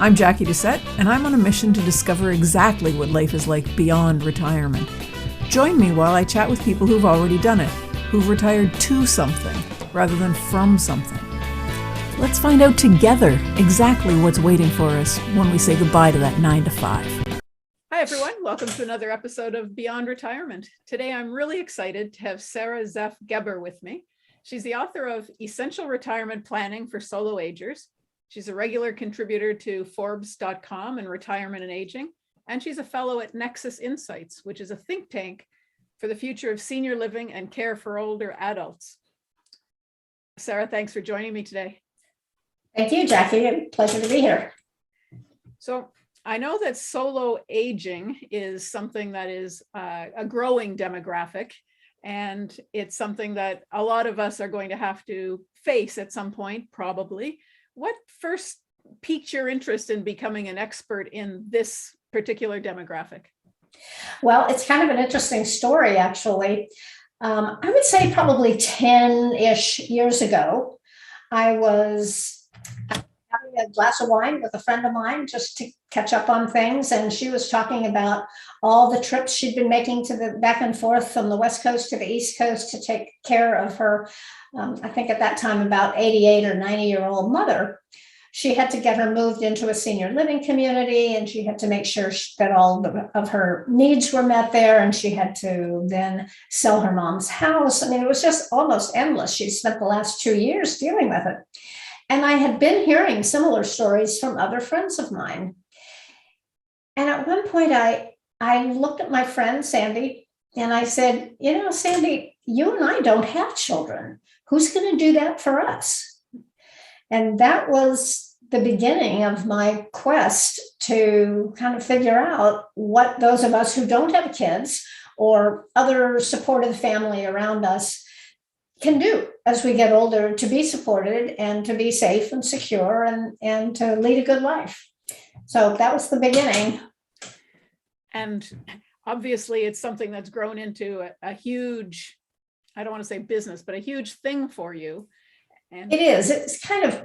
I'm Jackie Doucette, and I'm on a mission to discover exactly what life is like beyond retirement. Join me while I chat with people who've already done it, who've retired to something rather than from something. Let's find out together exactly what's waiting for us when we say goodbye to that 9 to 5. Hi, everyone. Welcome to another episode of Beyond Retirement. Today, I'm really excited to have Sara Zeff Geber with me. She's the author of Essential Retirement Planning for Solo Agers. She's a regular contributor to Forbes.com and Retirement and Aging, and she's a fellow at Nexus Insights, which is a think tank for the future of senior living and care for older adults. Sara, thanks for joining me today. Thank you, Jackie. Pleasure to be here. So I know that solo aging is something that is a growing demographic, and it's something that a lot of us are going to have to face at some point, probably. What first piqued your interest in becoming an expert in this particular demographic? Well, it's kind of an interesting story, actually. I would say probably 10-ish years ago, I was having a glass of wine with a friend of mine just to catch up on things. And she was talking about all the trips she'd been making to the back and forth from the West Coast to the East Coast to take care of her, I think at that time, about 88 or 90-year-old mother. She had to get her moved into a senior living community, and she had to make sure that all of her needs were met there. And she had to then sell her mom's house. I mean, it was just almost endless. She spent the last 2 years dealing with it. And I had been hearing similar stories from other friends of mine. And at one point, I looked at my friend, Sandy, and I said, you know, Sandy, you and I don't have children. Who's going to do that for us? And that was the beginning of my quest to kind of figure out what those of us who don't have kids or other supportive family around us can do as we get older to be supported and to be safe and secure and to lead a good life. So that was the beginning. And obviously it's something that's grown into a huge, I don't want to say business, but a huge thing for you. And it is. It's kind of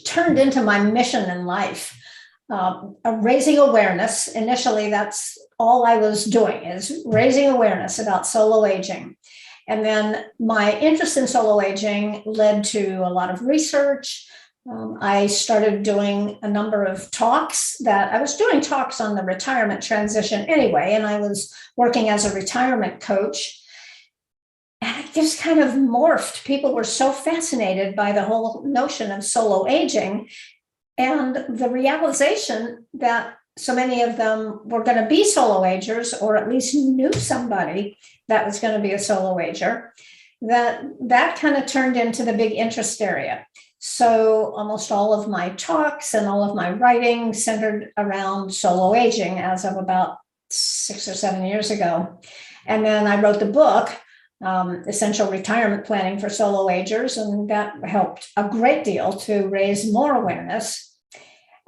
turned into my mission in life. Raising awareness. Initially, that's all I was doing, is raising awareness about solo aging. And then my interest in solo aging led to a lot of research. I started doing a number of talks that I was doing talks on the retirement transition anyway, and I was working as a retirement coach. And it just kind of morphed. People were so fascinated by the whole notion of solo aging and the realization that so many of them were going to be solo agers, or at least knew somebody that was going to be a solo ager, that kind of turned into the big interest area. So almost all of my talks and all of my writing centered around solo aging as of about 6 or 7 years ago. And then I wrote the book, Essential Retirement Planning for Solo Agers, and that helped a great deal to raise more awareness.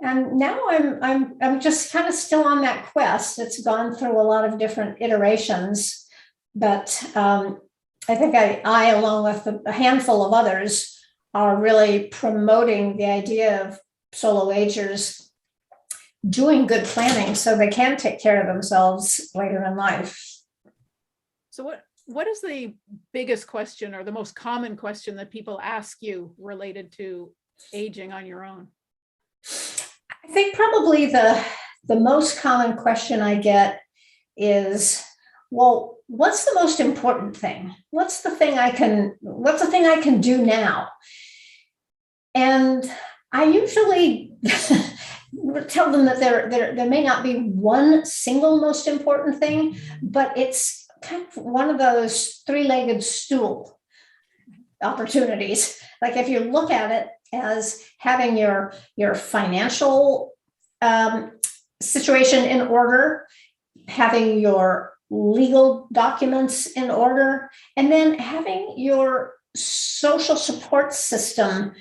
And now I'm just kind of still on that quest. It's gone through a lot of different iterations, but I think I along with a handful of others, are really promoting the idea of solo agers doing good planning so they can take care of themselves later in life. So what is the biggest question or the most common question that people ask you related to aging on your own? I think probably the most common question I get is, well, what's the most important thing? What's the thing I can do now? And I usually tell them that there may not be one single most important thing, but it's kind of one of those three-legged stool opportunities. Like if you look at it as having your financial situation in order, having your legal documents in order, and then having your social support system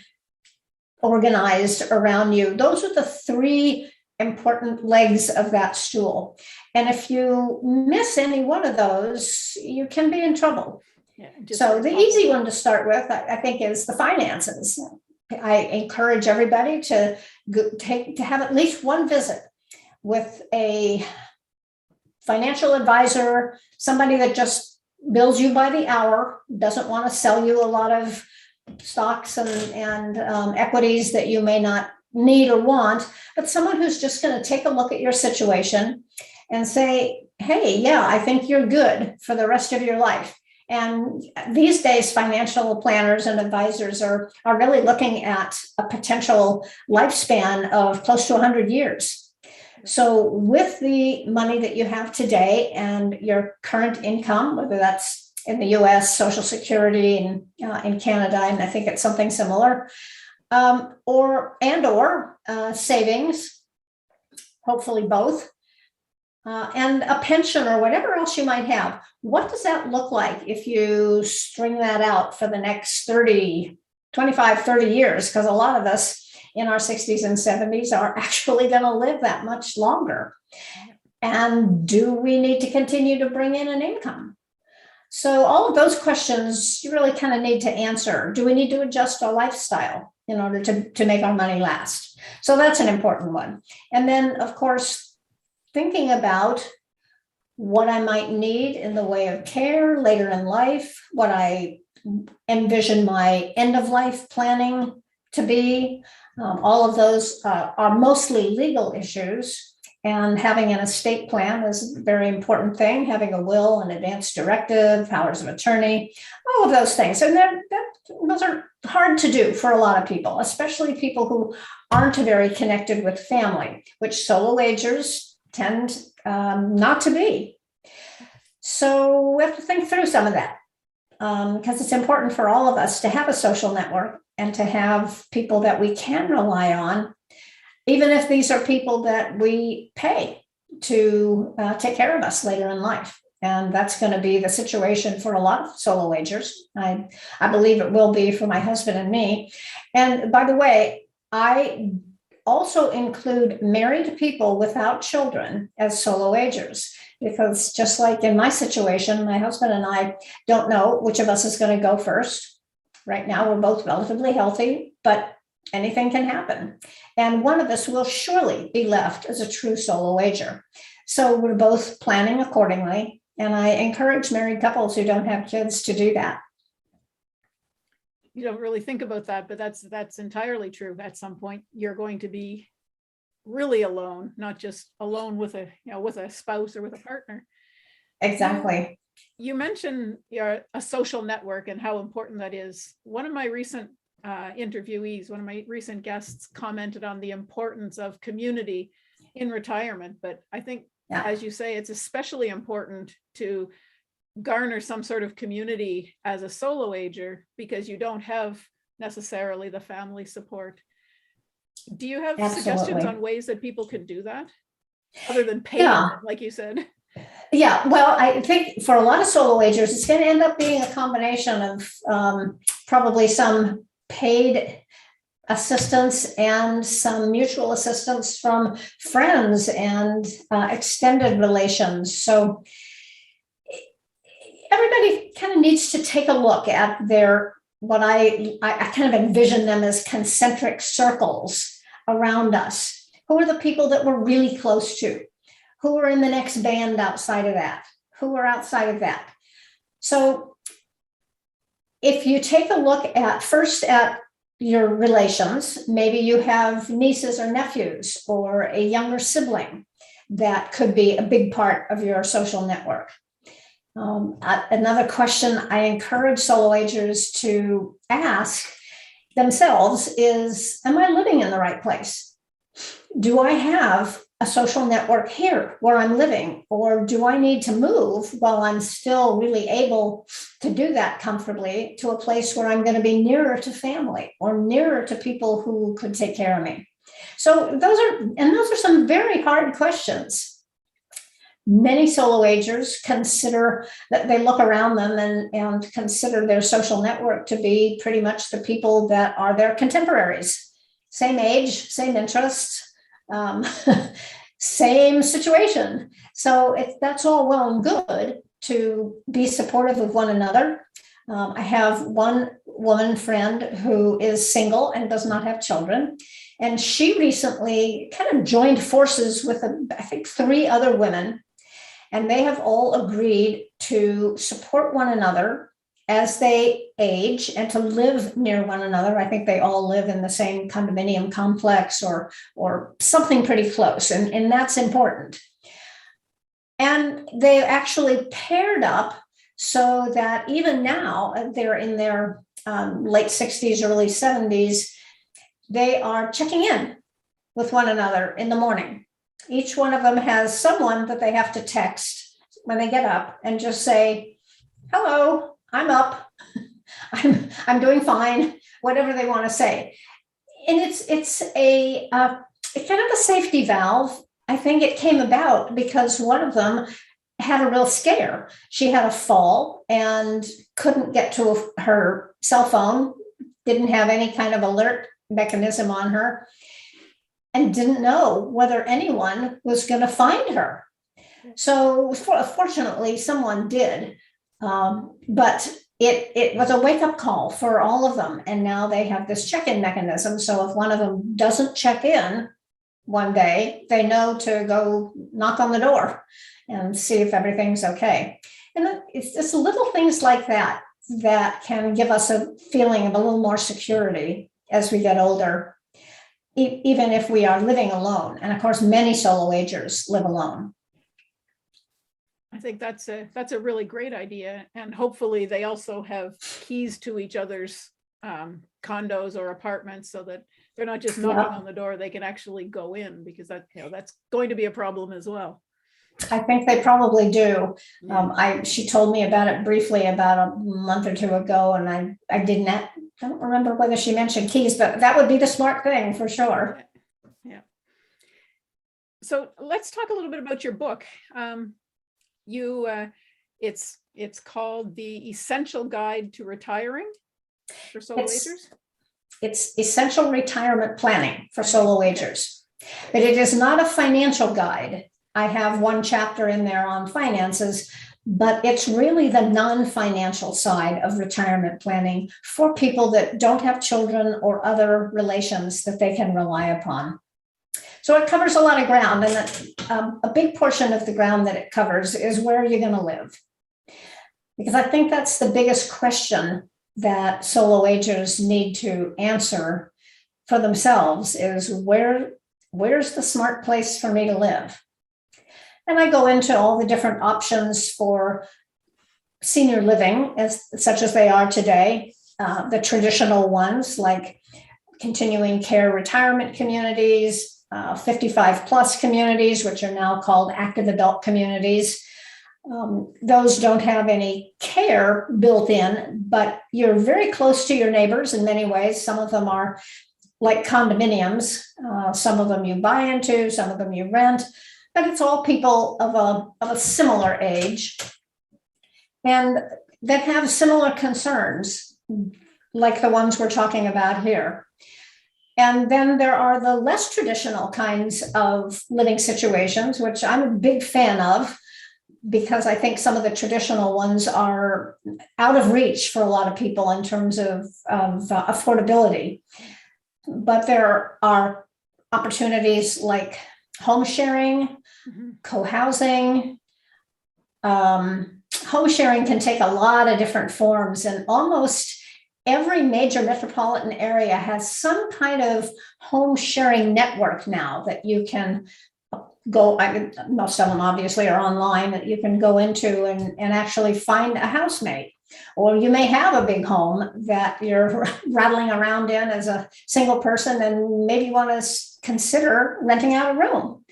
organized around you. Those are the three important legs of that stool. And if you miss any one of those, you can be in trouble. Yeah, so the easy one to start with, I think, is the finances. I encourage everybody to have at least one visit with a financial advisor, somebody that just bills you by the hour, doesn't want to sell you a lot of stocks and equities that you may not need or want, but someone who's just going to take a look at your situation and say, hey, yeah, I think you're good for the rest of your life. And these days, financial planners and advisors are really looking at a potential lifespan of close to 100 years. So with the money that you have today and your current income, whether that's in the US, Social Security, and in Canada, and I think it's something similar, or savings, hopefully both, and a pension or whatever else you might have. What does that look like if you string that out for the next 25, 30 years? Because a lot of us in our 60s and 70s are actually going to live that much longer. And do we need to continue to bring in an income? So all of those questions you really kind of need to answer. Do we need to adjust our lifestyle in order to make our money last? So that's an important one. And then, of course, thinking about what I might need in the way of care later in life, what I envision my end of life planning to be. All of those are mostly legal issues. And having an estate plan is a very important thing, having a will, an advance directive, powers of attorney, all of those things. And those are hard to do for a lot of people, especially people who aren't very connected with family, which solo agers tend not to be. So we have to think through some of that because it's important for all of us to have a social network and to have people that we can rely on, even if these are people that we pay to take care of us later in life. And that's going to be the situation for a lot of solo agers. I believe it will be for my husband and me. And by the way, I also include married people without children as solo agers, because just like in my situation, my husband and I don't know which of us is going to go first. Right now, we're both relatively healthy, but anything can happen. And one of us will surely be left as a true solo ager. So we're both planning accordingly. And I encourage married couples who don't have kids to do that. You don't really think about that, but that's entirely true. At some point, you're going to be really alone, not just alone with a spouse or with a partner. Exactly. You mentioned a social network and how important that is. One of my recent interviewees, one of my recent guests, commented on the importance of community in retirement. But I think, as you say, it's especially important to garner some sort of community as a solo ager because you don't have necessarily the family support. Do you have suggestions on ways that people can do that other than paying, like you said? Yeah, well, I think for a lot of solo agers, it's going to end up being a combination of probably some paid assistance and some mutual assistance from friends and extended relations. So everybody kind of needs to take a look at what I kind of envision them as concentric circles around us. Who are the people that we're really close to? Who are in the next band outside of that? Who are outside of that? So if you take a look first at your relations, maybe you have nieces or nephews or a younger sibling that could be a big part of your social network. Another question I encourage solo agers to ask themselves is, am I living in the right place? Do I have a social network here where I'm living, or do I need to move while I'm still really able to do that comfortably to a place where I'm going to be nearer to family or nearer to people who could take care of me? So those are some very hard questions. Many solo agers consider that they look around them and consider their social network to be pretty much the people that are their contemporaries, same age, same interests, same situation. So that's all well and good to be supportive of one another. I have one woman friend who is single and does not have children. And she recently kind of joined forces with, I think, 3 other women. And they have all agreed to support one another as they age and to live near one another. I think they all live in the same condominium complex or something pretty close. And that's important. And they actually paired up so that even now, they're in their late 60s, early 70s, they are checking in with one another in the morning. Each one of them has someone that they have to text when they get up and just say, hello, I'm up. I'm doing fine, whatever they want to say. And it's a kind of a safety valve. I think it came about because one of them had a real scare. She had a fall and couldn't get to her cell phone, didn't have any kind of alert mechanism on her, and didn't know whether anyone was going to find her. So fortunately, someone did. But it was a wake-up call for all of them. And now they have this check-in mechanism. So if one of them doesn't check in one day, they know to go knock on the door and see if everything's okay. And it's just little things like that that can give us a feeling of a little more security as we get older, even if we are living alone. And of course, many solo agers live alone. I think that's a really great idea. And hopefully they also have keys to each other's condos or apartments so that they're not just knocking on the door, they can actually go in, because that's going to be a problem as well. I think they probably do. She told me about it briefly about a month or 2 ago, and I don't remember whether she mentioned keys, but that would be the smart thing for sure. Yeah. So let's talk a little bit about your book. It's called The Essential Guide to Retiring for Solo Agers. It's Essential Retirement Planning for Solo Agers, but it is not a financial guide. I have one chapter in there on finances, but it's really the non-financial side of retirement planning for people that don't have children or other relations that they can rely upon. So it covers a lot of ground, and a big portion of the ground that it covers is where you're going to live. Because I think that's the biggest question that solo agers need to answer for themselves is where's the smart place for me to live? And I go into all the different options for senior living, such as they are today, the traditional ones like continuing care retirement communities, 55 plus communities, which are now called active adult communities. Those don't have any care built in, but you're very close to your neighbors in many ways. Some of them are like condominiums. Some of them you buy into, some of them you rent, but it's all people of a similar age and that have similar concerns, like the ones we're talking about here. And then there are the less traditional kinds of living situations, which I'm a big fan of, because I think some of the traditional ones are out of reach for a lot of people in terms of affordability. But there are opportunities like home sharing, co-housing. Home sharing can take a lot of different forms, and almost every major metropolitan area has some kind of home sharing network now that you can go, most of them obviously are online, that you can go into and actually find a housemate. Or you may have a big home that you're rattling around in as a single person and maybe want to consider renting out a room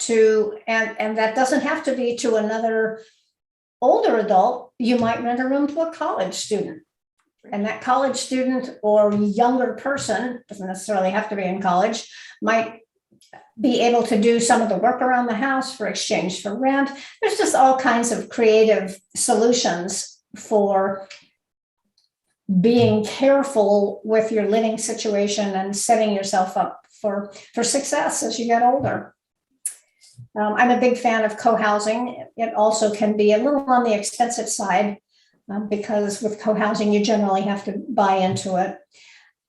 to, and that doesn't have to be to another older adult. You might rent a room to a college student. And that college student or younger person, doesn't necessarily have to be in college, might be able to do some of the work around the house for exchange for rent. There's just all kinds of creative solutions for being careful with your living situation and setting yourself up for success as you get older. I'm a big fan of co-housing. It also can be a little on the expensive side, because with co-housing, you generally have to buy into it.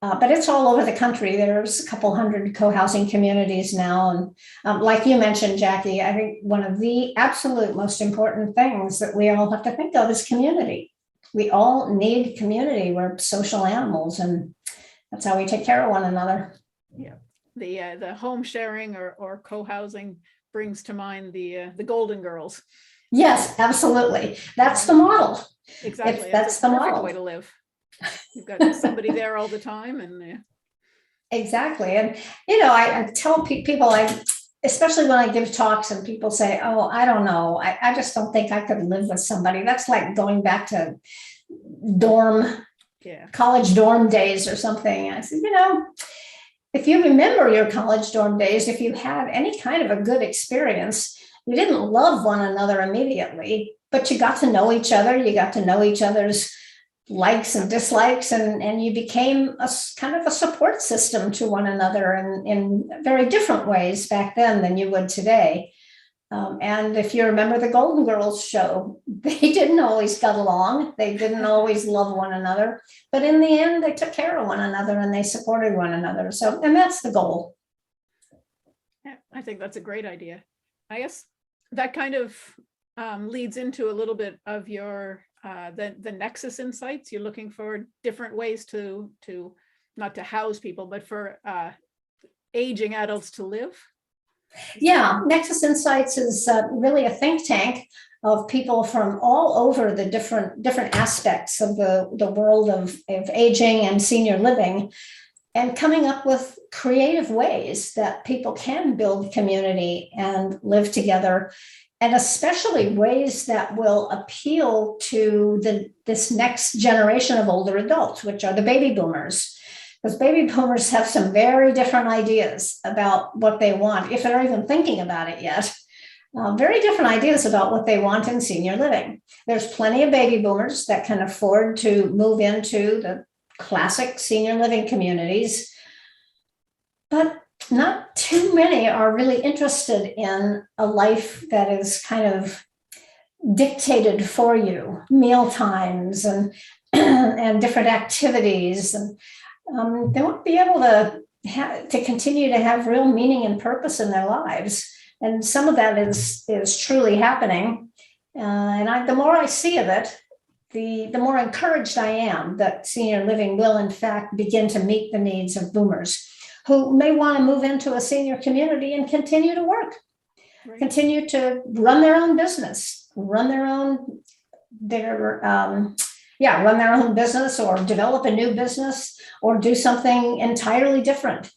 But it's all over the country. There's a couple hundred co-housing communities now. And like you mentioned, Jackie, I think one of the absolute most important things that we all have to think of is community. We all need community. We're social animals, and that's how we take care of one another. Yeah, the home sharing or co-housing brings to mind the Golden Girls. Yes, absolutely. That's the model. Exactly. That's the perfect model. way to live. You've got somebody there all the time, and exactly. And I tell people, especially when I give talks and people say, "Oh, I don't know. I just don't think I could live with somebody." That's like going back to college dorm days or something. I said, if you remember your college dorm days, if you had any kind of a good experience, you didn't love one another immediately, but you got to know each other. You got to know each other's likes and dislikes, and you became a kind of a support system to one another in very different ways back then than you would today. And if you remember the Golden Girls show, they didn't always get along. They didn't always love one another, but in the end, they took care of one another and they supported one another. So, and that's the goal. Yeah, I think that's a great idea. I guess that kind of leads into a little bit of your the Nexus Insights. You're looking for different ways to not to house people, but for aging adults to live. Yeah, Nexus Insights is really a think tank of people from all over the different aspects of the world of aging and senior living, and coming up with creative ways that people can build community and live together, and especially ways that will appeal to this next generation of older adults, which are the baby boomers. Because baby boomers have some very different ideas about what they want, if they're even thinking about it yet. Very different ideas about what they want in senior living. There's plenty of baby boomers that can afford to move into the classic senior living communities, but not too many are really interested in a life that is kind of dictated for you, meal times and and different activities, and they won't be able to continue to have real meaning and purpose in their lives. And some of that is truly happening. And the more I see of it, the more encouraged I am that senior living will, in fact, begin to meet the needs of boomers who may want to move into a senior community and continue to work, right, continue to run their own business, run their own business, or develop a new business, or do something entirely different,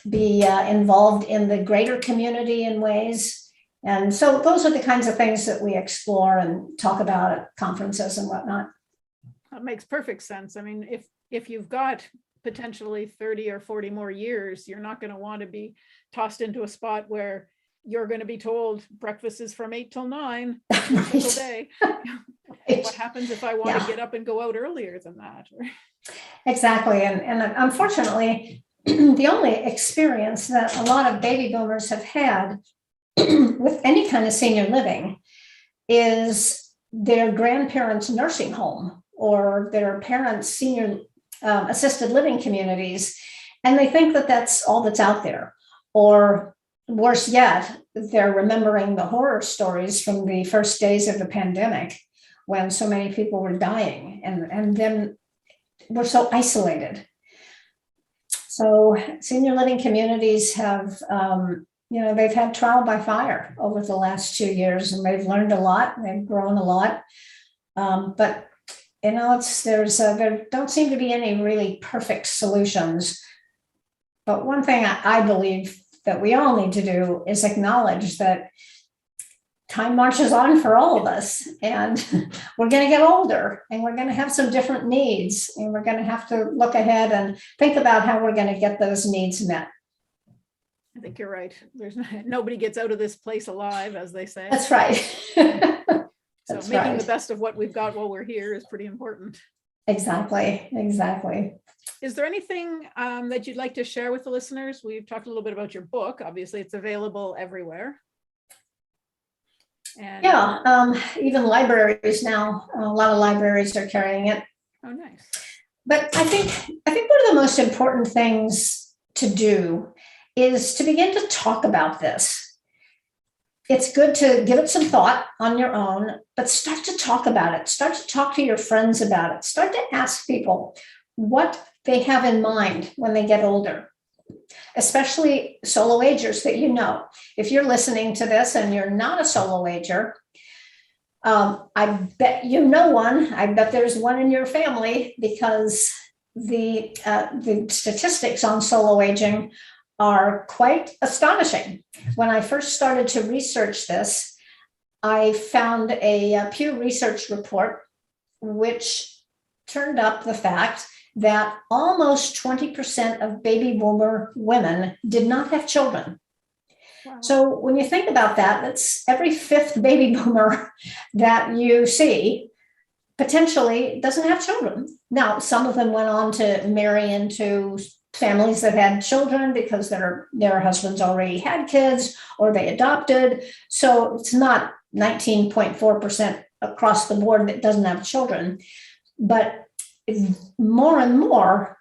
be involved in the greater community in ways. And so those are the kinds of things that we explore and talk about at conferences and whatnot. That makes perfect sense. I mean, if you've got potentially 30 or 40 more years, you're not going to want to be tossed into a spot where you're going to be told breakfast is from 8 till 9 every single day. Right. What happens if I want to get up and go out earlier than that? Exactly. And unfortunately, the only experience that a lot of baby boomers have had with any kind of senior living is their grandparents' nursing home or their parents' senior assisted living communities. And they think that that's all that's out there. Or worse yet, they're remembering the horror stories from the first days of the pandemic when so many people were dying and then were so isolated. So senior living communities have, they've had trial by fire over the last 2 years, and they've learned a lot, they've grown a lot. But there don't seem to be any really perfect solutions. But one thing I believe that we all need to do is acknowledge that time marches on for all of us, and we're going to get older, and we're going to have some different needs, and we're going to have to look ahead and think about how we're going to get those needs met. I think you're right. Nobody gets out of this place alive, as they say. That's right. So making the best of what we've got while we're here is pretty important. Exactly. Is there anything that you'd like to share with the listeners? We've talked a little bit about your book. Obviously, it's available everywhere. And even libraries now, a lot of libraries are carrying it. oh, nice. But I think one of the most important things to do is to begin to talk about this. It's good to give it some thought on your own, but start to talk about it. Start to talk to your friends about it. Start to ask people what they have in mind when they get older, especially solo agers that you know. If you're listening to this and you're not a solo ager, I bet you know one. I bet there's one in your family, because the statistics on solo aging are quite astonishing. When I first started to research this, I found a Pew Research report which turned up the fact that almost 20% of baby boomer women did not have children. Wow. So when you think about that, that's every fifth baby boomer that you see potentially doesn't have children. Now, some of them went on to marry into families that had children because their husbands already had kids or they adopted. So it's not 19.4% across the board that doesn't have children. But more and more,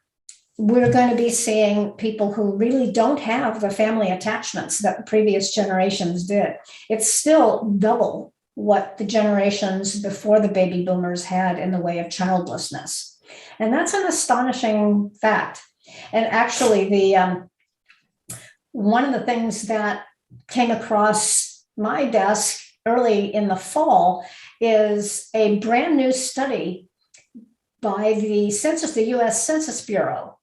we're going to be seeing people who really don't have the family attachments that the previous generations did. It's still double what the generations before the baby boomers had in the way of childlessness. And that's an astonishing fact. And actually, one of the things that came across my desk early in the fall is a brand new study by the U.S. Census Bureau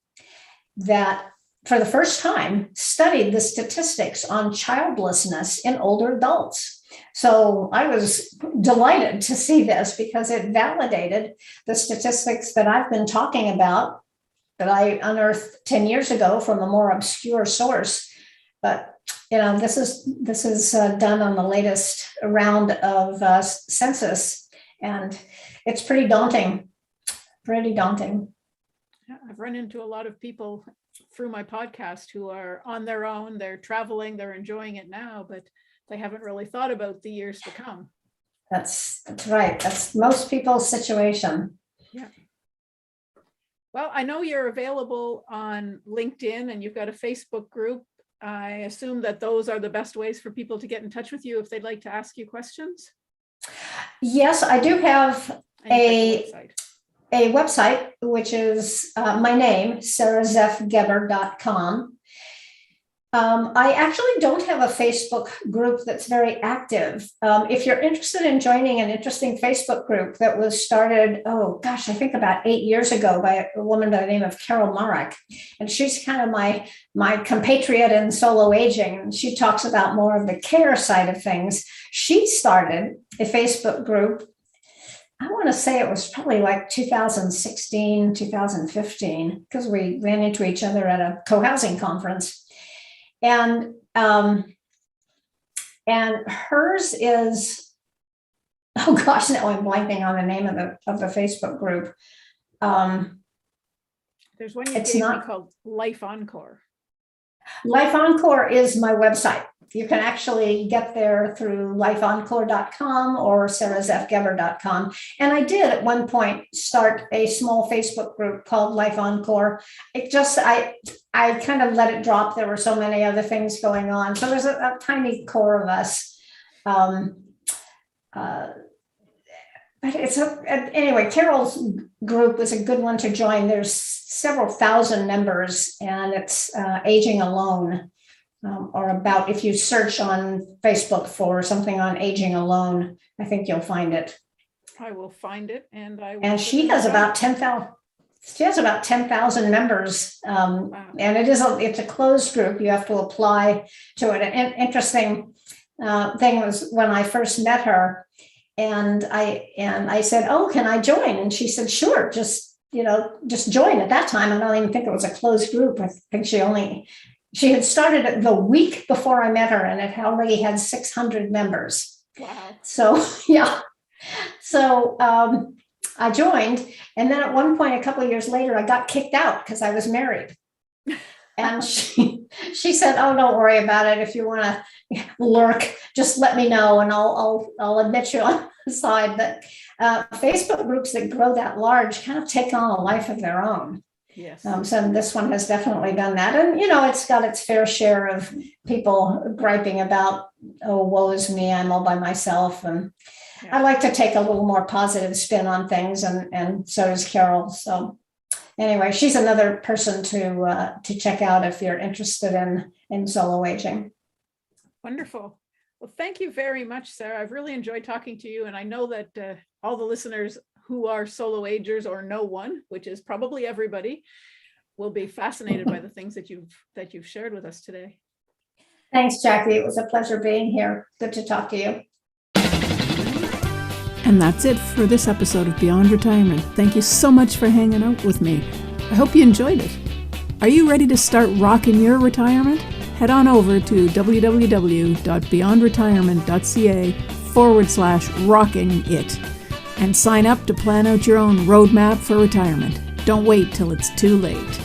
that for the first time studied the statistics on childlessness in older adults. So I was delighted to see this because it validated the statistics that I've been talking about, that I unearthed 10 years ago from a more obscure source. But this is done on the latest round of census, and it's pretty daunting. Pretty daunting. I've run into a lot of people through my podcast who are on their own. They're traveling, they're enjoying it now, but they haven't really thought about the years to come. That's right. That's most people's situation. Yeah. Well, I know you're available on LinkedIn and you've got a Facebook group. I assume that those are the best ways for people to get in touch with you if they'd like to ask you questions. Yes, I do have a website, which is my name, sarazeffgeber.com. I actually don't have a Facebook group that's very active. If you're interested in joining an interesting Facebook group that was started, I think about 8 years ago by a woman by the name of Carol Marek. And she's kind of my compatriot in solo aging. She talks about more of the care side of things. She started a Facebook group. I want to say it was probably like 2016, 2015, because we ran into each other at a co-housing conference. And hers is, now I'm blanking on the name of the Facebook group. There's one you gave me called Life Encore. Life Encore is my website. You can actually get there through lifeencore.com or sarazeffgeber.com. And I did at one point start a small Facebook group called Life Encore. I kind of let it drop. There were so many other things going on. So there's a tiny core of us. Anyway, Carol's group was a good one to join. There's several thousand members, and it's Aging Alone. Or about, if you search on Facebook for something on aging alone, I think you'll find it. I will find it, and I will. And she has about 10,000. She has about 10,000 members, wow. And it's a closed group. You have to apply to it. An interesting thing was when I first met her, and I said, "Oh, can I join?" And she said, "Sure, just join." At that time, I don't even think it was a closed group. I think she had started it the week before I met her, and it already had 600 members. Wow. So, yeah. So I joined. And then at one point, a couple of years later, I got kicked out because I was married. And she said, "Oh, don't worry about it. If you want to lurk, just let me know, and I'll admit you on the side." But Facebook groups that grow that large kind of take on a life of their own. Yes. So this one has definitely done that. And, it's got its fair share of people griping about, "Oh, woe is me, I'm all by myself." And I like to take a little more positive spin on things, and so does Carol. So anyway, she's another person to check out if you're interested in solo aging. Wonderful. Well, thank you very much, Sarah. I've really enjoyed talking to you. And I know that all the listeners who are solo agers or know one, which is probably everybody, will be fascinated by the things that you've shared with us today. Thanks, Jackie. It was a pleasure being here. Good to talk to you. And that's it for this episode of Beyond Retirement. Thank you so much for hanging out with me. I hope you enjoyed it. Are you ready to start rocking your retirement? Head on over to www.beyondretirement.ca/rocking it and sign up to plan out your own roadmap for retirement. Don't wait till it's too late.